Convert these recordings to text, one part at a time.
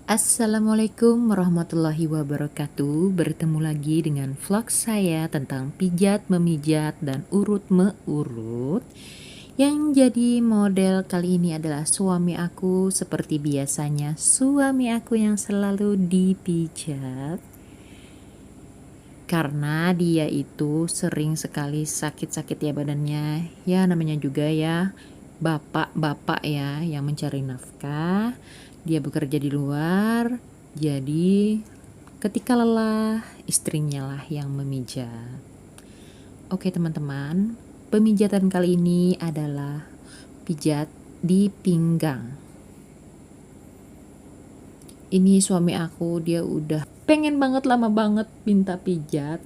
Assalamualaikum warahmatullahi wabarakatuh. Bertemu lagi dengan vlog saya tentang pijat, memijat, dan urut meurut. Yang jadi model kali ini adalah suami aku. Seperti biasanya, suami aku yang selalu dipijat. Karena dia itu sering sekali sakit-sakit ya badannya. Ya namanya juga ya bapak-bapak ya yang mencari nafkah. Dia bekerja di luar, jadi ketika lelah, istrinya lah yang memijat. Oke teman-teman, pemijatan kali ini adalah pijat di pinggang. Ini suami aku, dia udah pengen banget, lama banget minta pijat.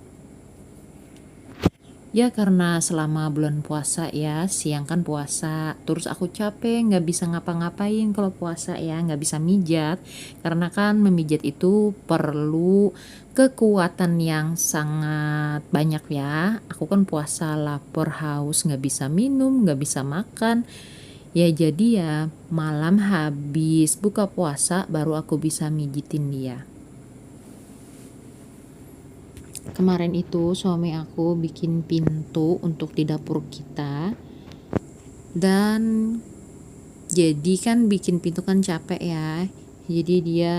Ya karena selama bulan puasa ya, siang kan puasa, terus aku capek nggak bisa ngapa-ngapain kalau puasa ya, nggak bisa mijat. Karena kan memijat itu perlu kekuatan yang sangat banyak ya. Aku kan puasa, lapar, haus, nggak bisa minum, nggak bisa makan. Ya jadi ya malam habis buka puasa baru aku bisa mijitin dia. Kemarin itu suami aku bikin pintu untuk di dapur kita, dan jadi kan bikin pintu kan capek ya, jadi dia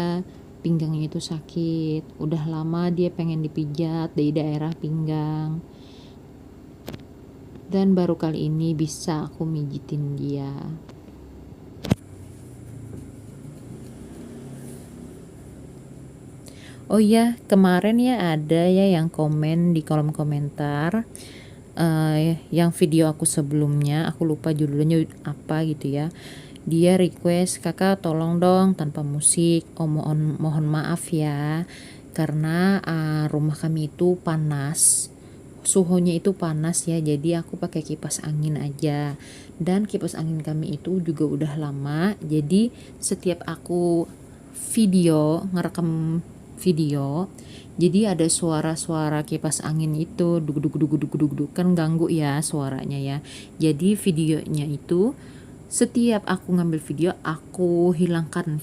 pinggangnya itu sakit, udah lama dia pengen dipijat di daerah pinggang, dan baru kali ini bisa aku mijitin dia. Oh iya, kemarin ya ada ya yang komen di kolom komentar, yang video aku sebelumnya, aku lupa judulnya apa gitu ya. Dia request, kakak tolong dong tanpa musik. Oh mohon maaf ya, karena rumah kami itu panas, suhunya itu panas ya, jadi aku pakai kipas angin aja. Dan kipas angin kami itu juga udah lama, jadi setiap aku ngerekam video, jadi ada suara-suara kipas angin itu dug dug dug dug dug dug, kan ganggu ya suaranya ya. Jadi videonya itu setiap aku ngambil video aku hilangkan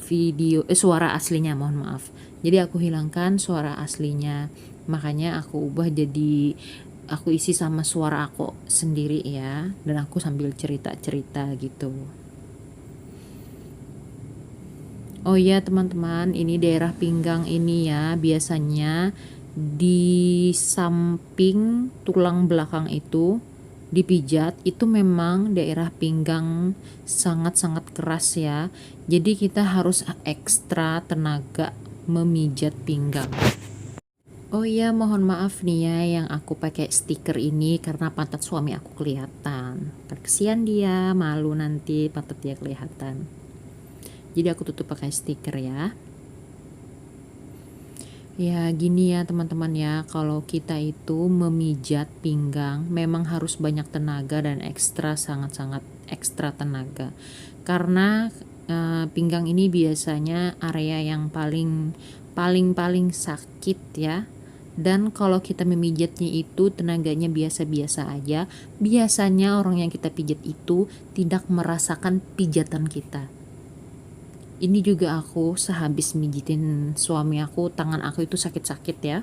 suara aslinya, mohon maaf. Jadi aku hilangkan suara aslinya, makanya aku ubah jadi aku isi sama suara aku sendiri ya, dan aku sambil cerita-cerita gitu. Oh iya teman-teman, ini daerah pinggang ini ya, biasanya di samping tulang belakang itu dipijat, itu memang daerah pinggang sangat-sangat keras ya. Jadi kita harus ekstra tenaga memijat pinggang. Oh iya, mohon maaf nih ya yang aku pakai stiker ini karena pantat suami aku kelihatan. Kesian dia, malu nanti pantat dia kelihatan. Jadi aku tutup pakai stiker ya. Ya gini ya teman-teman ya, kalau kita itu memijat pinggang memang harus banyak tenaga dan sangat-sangat ekstra tenaga. Karena pinggang ini biasanya area yang paling sakit ya. Dan kalau kita memijatnya itu tenaganya biasa-biasa aja, biasanya orang yang kita pijat itu tidak merasakan pijatan kita. Ini juga aku sehabis mijitin suami aku, tangan aku itu sakit-sakit ya.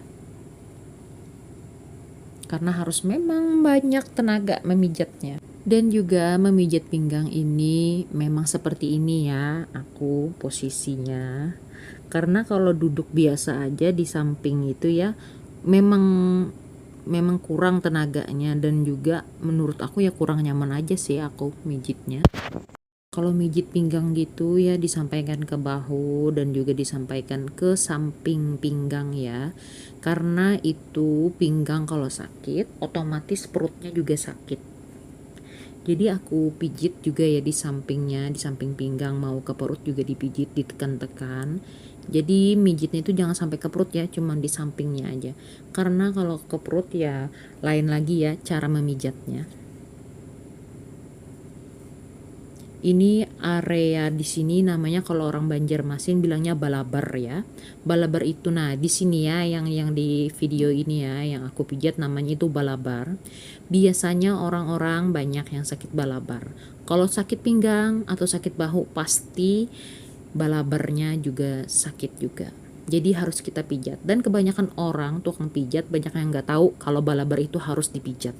Karena harus memang banyak tenaga memijatnya. Dan juga memijat pinggang ini memang seperti ini ya, aku posisinya. Karena kalau duduk biasa aja di samping itu ya, memang kurang tenaganya, dan juga menurut aku ya kurang nyaman aja sih aku mijitnya. Kalau mijit pinggang gitu ya disampaikan ke bahu dan juga disampaikan ke samping pinggang ya. Karena itu pinggang kalau sakit otomatis perutnya juga sakit. Jadi aku pijit juga ya di sampingnya, di samping pinggang mau ke perut juga dipijit, ditekan-tekan. Jadi mijitnya itu jangan sampai ke perut ya, cuman di sampingnya aja. Karena kalau ke perut ya lain lagi ya cara memijatnya. Ini area di sini namanya kalau orang Banjarmasin bilangnya balabar ya. Balabar itu nah di sini ya yang di video ini ya yang aku pijat namanya itu balabar. Biasanya orang-orang banyak yang sakit balabar. Kalau sakit pinggang atau sakit bahu pasti balabernya juga sakit juga. Jadi harus kita pijat, dan kebanyakan orang tukang pijat banyak yang nggak tahu kalau balaber itu harus dipijat.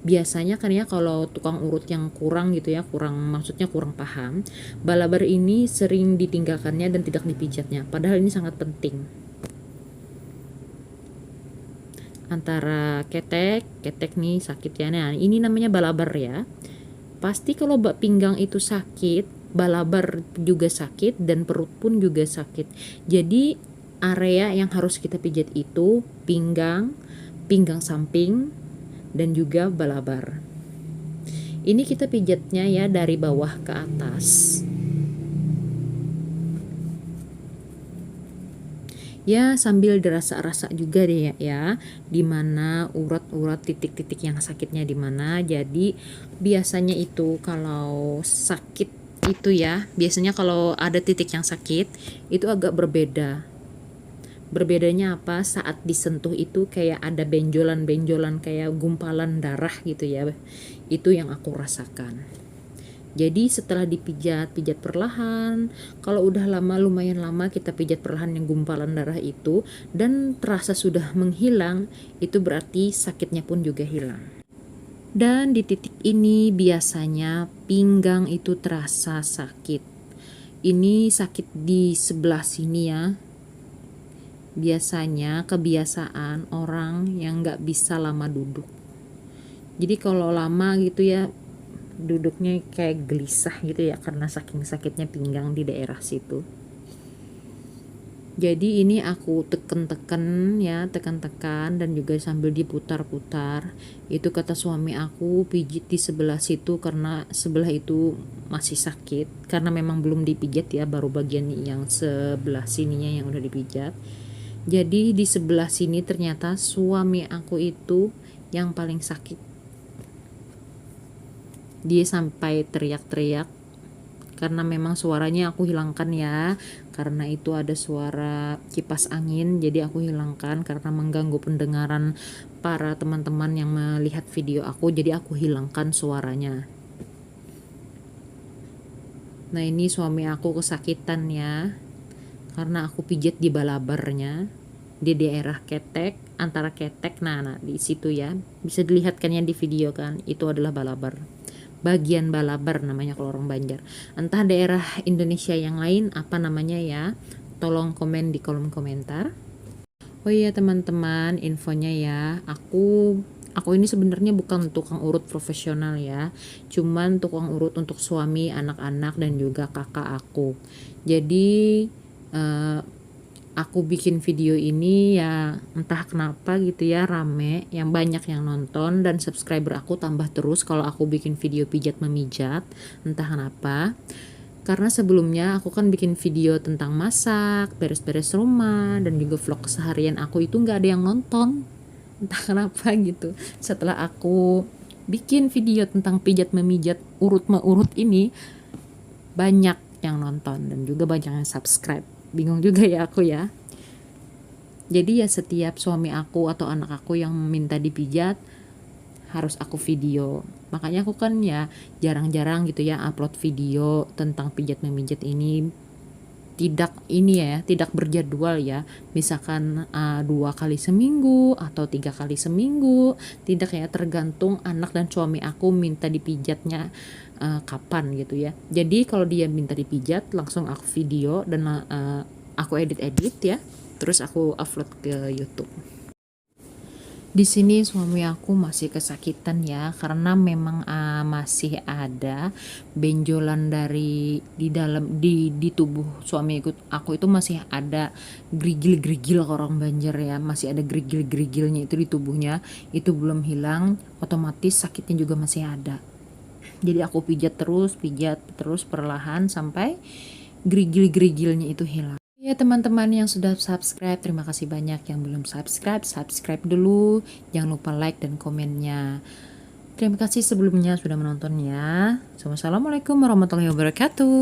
Biasanya kan ya kalau tukang urut yang kurang gitu ya, maksudnya kurang paham, balaber ini sering ditinggalkannya dan tidak dipijatnya, padahal ini sangat penting. Antara ketek nih sakit ya, nah ini namanya balaber ya. Pasti kalau pinggang itu sakit, balaber juga sakit, dan perut pun juga sakit. Jadi area yang harus kita pijat itu pinggang samping, dan juga balaber. Ini kita pijatnya ya dari bawah ke atas. Ya sambil dirasa-rasa juga deh ya, dimana urat-urat titik-titik yang sakitnya di mana. Jadi biasanya itu kalau sakit itu ya, biasanya kalau ada titik yang sakit itu agak berbeda. Berbedanya apa? Saat disentuh itu kayak ada benjolan-benjolan, kayak gumpalan darah gitu ya. Itu yang aku rasakan. Jadi setelah dipijat perlahan, kalau udah lama, lumayan lama kita pijat perlahan yang gumpalan darah itu dan terasa sudah menghilang, itu berarti sakitnya pun juga hilang. Dan di titik ini biasanya pinggang itu terasa sakit. Ini sakit di sebelah sini ya. Biasanya kebiasaan orang yang gak bisa lama duduk. Jadi kalau lama gitu ya, duduknya kayak gelisah gitu ya, karena saking sakitnya pinggang di daerah situ. Jadi ini aku tekan-tekan ya, tekan-tekan dan juga sambil diputar-putar. Itu kata suami aku, pijit di sebelah situ karena sebelah itu masih sakit, karena memang belum dipijat ya, baru bagian yang sebelah sininya yang udah dipijat. Jadi di sebelah sini ternyata suami aku itu yang paling sakit. Dia sampai teriak-teriak karena memang suaranya aku hilangkan ya, karena itu ada suara kipas angin, jadi aku hilangkan karena mengganggu pendengaran para teman-teman yang melihat video aku, jadi aku hilangkan suaranya. Nah ini suami aku kesakitan ya, karena aku pijat di balabernya, di daerah ketek, antara ketek, nah di situ ya, bisa dilihat kan ya di video kan, itu adalah balaber. Bagian balaber namanya kalau orang Banjar. Entah daerah Indonesia yang lain apa namanya ya, tolong komen di kolom komentar. Oh iya teman-teman, infonya ya, aku ini sebenarnya bukan tukang urut profesional ya, cuman tukang urut untuk suami, anak-anak, dan juga kakak aku. Jadi aku bikin video ini ya entah kenapa gitu ya, rame, yang banyak yang nonton, dan subscriber aku tambah terus kalau aku bikin video pijat memijat, entah kenapa. Karena sebelumnya aku kan bikin video tentang masak, beres-beres rumah, dan juga vlog keseharian aku, itu gak ada yang nonton, entah kenapa gitu. Setelah aku bikin video tentang pijat memijat, urut meurut ini, banyak yang nonton dan juga banyak yang subscribe. Bingung juga ya aku ya. Jadi ya setiap suami aku atau anak aku yang minta dipijat harus aku video. Makanya aku kan ya jarang-jarang gitu ya upload video tentang pijat memijat ini. Tidak berjadwal ya. Misalkan 2 kali seminggu atau 3 kali seminggu. Tidak ya, tergantung anak dan suami aku minta dipijatnya kapan gitu ya. Jadi kalau dia minta dipijat langsung aku video dan aku edit ya, terus aku upload ke YouTube. Di sini suami aku masih kesakitan ya, karena memang masih ada benjolan dari di dalam di tubuh suami aku itu masih ada gerigil orang Banjar ya, masih ada gerigil-gerigilnya itu di tubuhnya, itu belum hilang, otomatis sakitnya juga masih ada. Jadi aku pijat terus perlahan sampai gerigil-gerigilnya itu hilang. Ya teman-teman yang sudah subscribe, terima kasih banyak. Yang belum subscribe dulu. Jangan lupa like dan komennya. Terima kasih sebelumnya sudah menonton ya. Assalamualaikum warahmatullahi wabarakatuh.